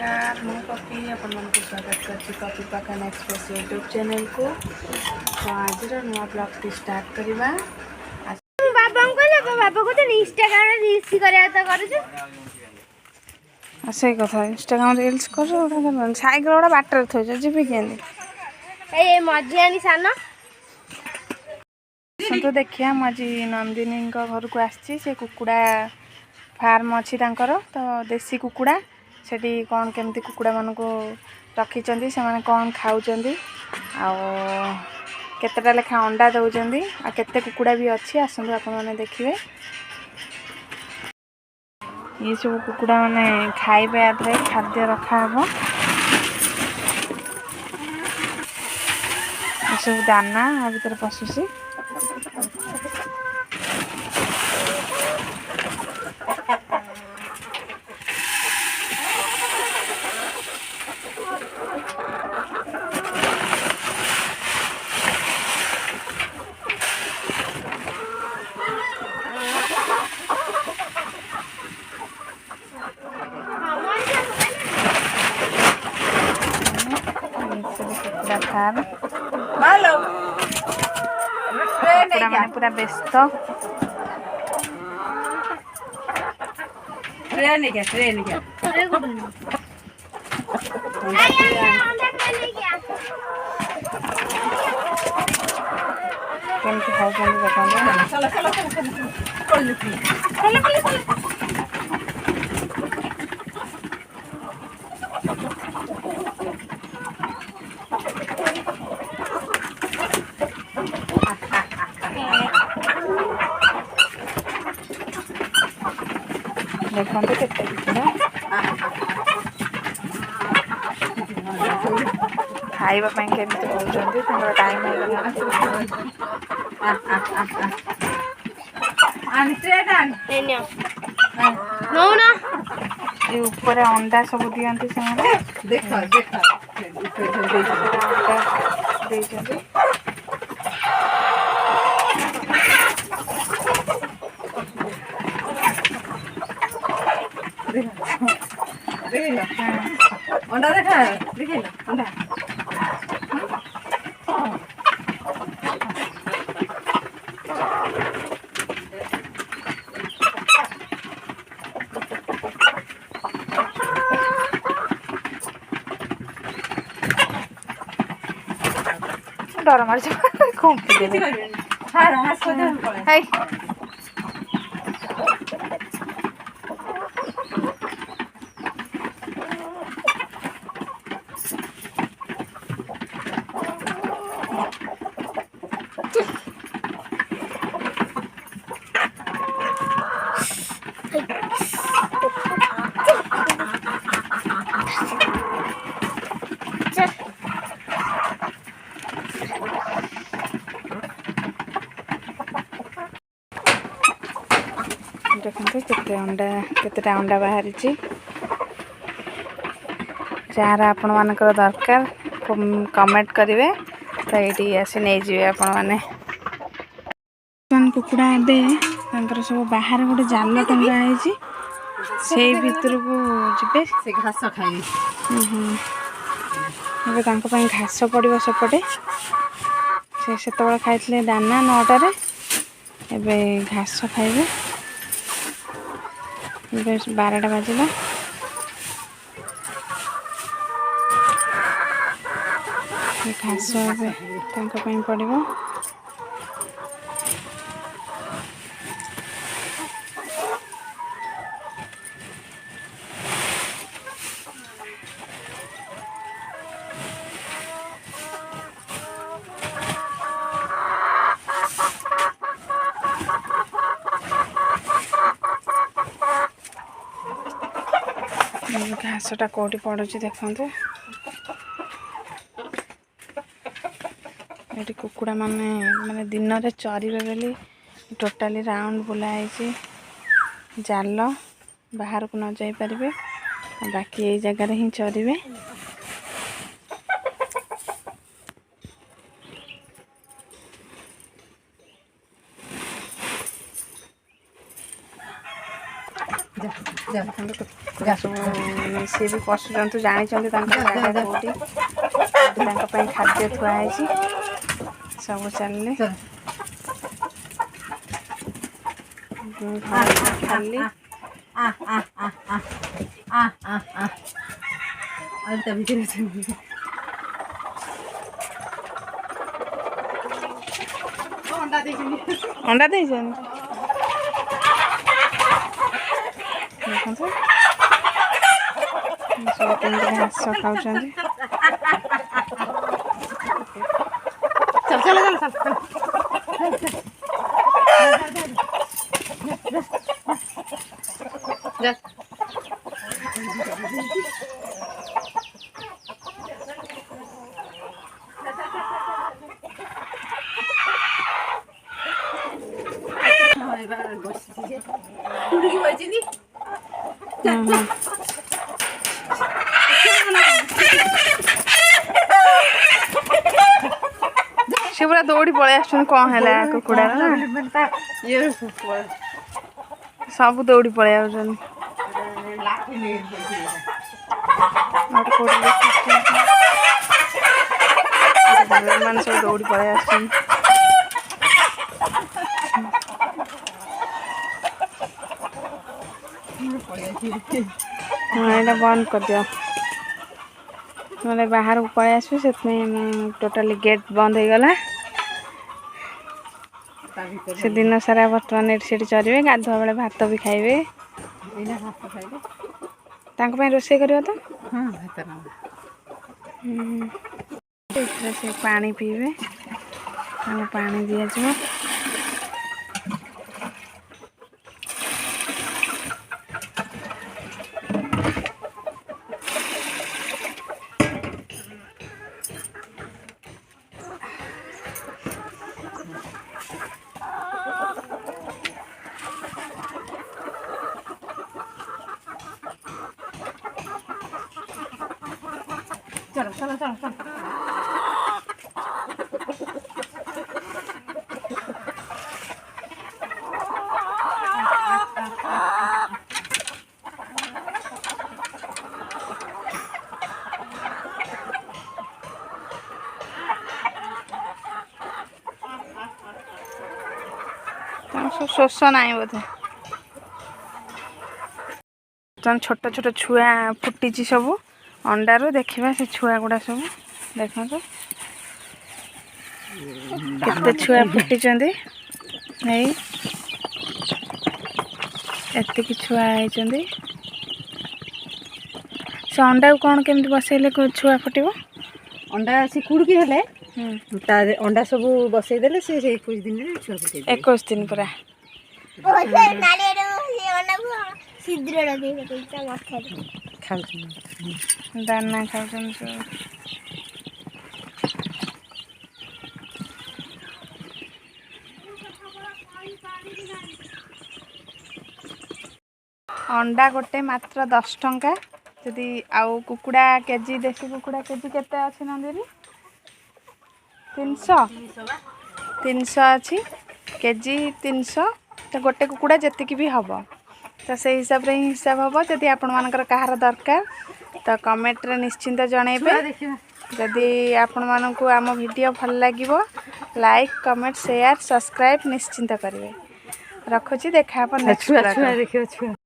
नमस्कार मु पपी अपन स्वागत करछि पपी पाखन एक्सप्रेस यूट्यूब चैनल को। तो आज नुआ ब्लॉग टी स्टार्ट करवा। बाबा को तो इंस्टाग्राम रे रील्स करया त करू से कथा इंस्टाग्राम रील्स कर साइकिल गोटा बाटर थोज जीवी के ए मजियानी सानो तो देखिया मजी नंदिनी घर को आसी से कुकुड़ा फार्म अच्छी तो देसी कुकुड़ा सेठी कौन केमती कुकुड़ा मान को रखी से माने कौन खाऊँ केतेटा लेखा अंडा दौरान आ केते कुकुड़ा भी अच्छी आसतु आप देखिए। ये सब कुकुड़ा माने खाइबे आदरे खाद्य रखा हबो सब दाना आ भीतर पशुसी मैंने पूरा व्यस्त केमती देखते केते कुकुड़ा खाइबा केमती होउछंती टाइम ये ऊपर अंडा सब दियंती से देख अंडा देखा देखिए अंडा डर मार कंपी देखते केते अंडा बाहरी जार आपण मानकर दरकार कमेंट करेंगे तो ये आसी नहीं जी आपण मैंने कुकुड़ा एवं सब बाहर गोटे जाल टांगा से भीतर को जी से घास खाई घास पड़ो सेपटे से खाई दाना 9टारे एवं घास खाइबे 12टा बाजिला घास पड़ो घासटा कौटी पड़ुची देखते ये कुकुड़ा माने दिन में चरवे बोली टोटाली राउंड बुलाई जाल बाहर को न जाई पारे बाकी यही जगार ही चरवे। ସିଏ ବି ପଶୁଜନ୍ତୁ ଜାଣିଛନ୍ତି ତାଙ୍କ ଜାଗା କେଉଁଠି ତାଙ୍କ ପାଇଁ ଖାଦ୍ୟ ଥୁଆ ହେଇଛି ସବୁ ଚାଲିଲେ ଖାଲି ଅଣ୍ଡା ଦେଇଛନ୍ତି ଦେଖନ୍ତୁ ସବୁ କେମିତି ଘାସ ଖାଉଛନ୍ତି ସେ ପୁରା ଦୌଡ଼ି ପଳେଇ ଆସୁଛନ୍ତି କ'ଣ ହେଲା କୁକୁଡ଼ାର ନା ସବୁ ଦୌଡ଼ି ପଳେଇ ଆସୁଛନ୍ତି ମାନେ ସବୁ ଦୌଡ଼ି ପଳେଇ ଆସୁଛନ୍ତି ହଁ ଏଇଟା ବନ୍ଦ କରିଦିଅ ନହେଲେ ବାହାରକୁ ପଳେଇ ଆସିବୁ ସେଥିପାଇଁ ଟୋଟାଲି ଗେଟ୍ ବନ୍ଦ ହେଇଗଲା ସେ ଦିନ ସାରା ବର୍ତ୍ତମାନ ଏଠି ସେଠି ଚରିବେ ଗାଧୁଆ ବେଳେ ଭାତ ବି ଖାଇବେ ତାଙ୍କ ପାଇଁ ରୋଷେଇ କରିବ ତ ସେ ପାଣି ପିଇବେ ତାଙ୍କୁ ପାଣି ଦିଆଯିବ ଶୋଷ ନାହିଁ ବୋଧେ ଛୋଟ ଛୋଟ ଛୁଆ ଫୁଟିଛି ସବୁ ଅଣ୍ଡାରୁ ଦେଖିବା ସେ ଛୁଆ ଗୁଡ଼ା ସବୁ ଦେଖନ୍ତୁ କେତେ ଛୁଆ ଫୁଟିଛନ୍ତି ଏଇ ଏତିକି ଛୁଆ ହେଇଛନ୍ତି ସେ ଅଣ୍ଡାକୁ କ'ଣ କେମିତି ବସେଇଲେ ଛୁଆ ଫୁଟିବ ଅଣ୍ଡା ସେ କୁଡ଼ୁକି ହେଲେ ତା ଅଣ୍ଡା ସବୁ ବସେଇଦେଲେ ସେ 21 ଦିନରେ ଛୁଆ ଫୁଟେଇ 21 ଦିନ ପୁରା ଦାନା ଖାଉଛନ୍ତି अंडा गोटे मात्र 10 टंका जदि आउ कुकुड़ा केजी देसी कुकुड़ा केजी केते अछि नंदिनी 300 अच्छी केजी 300 तो गोटे कुकुड़ा जतिक भी हम तो से हिसाब रे हिसाब हम जदि आपण मानकर कहार दरकार तो कमेंट रे निश्चिंत जणेबे जदि आपण मानकु आम वीडियो भल लागिवो लाइक कमेंट शेयर सब्सक्राइब निश्चिंत करेंगे रखुची देखा नेक्स्ट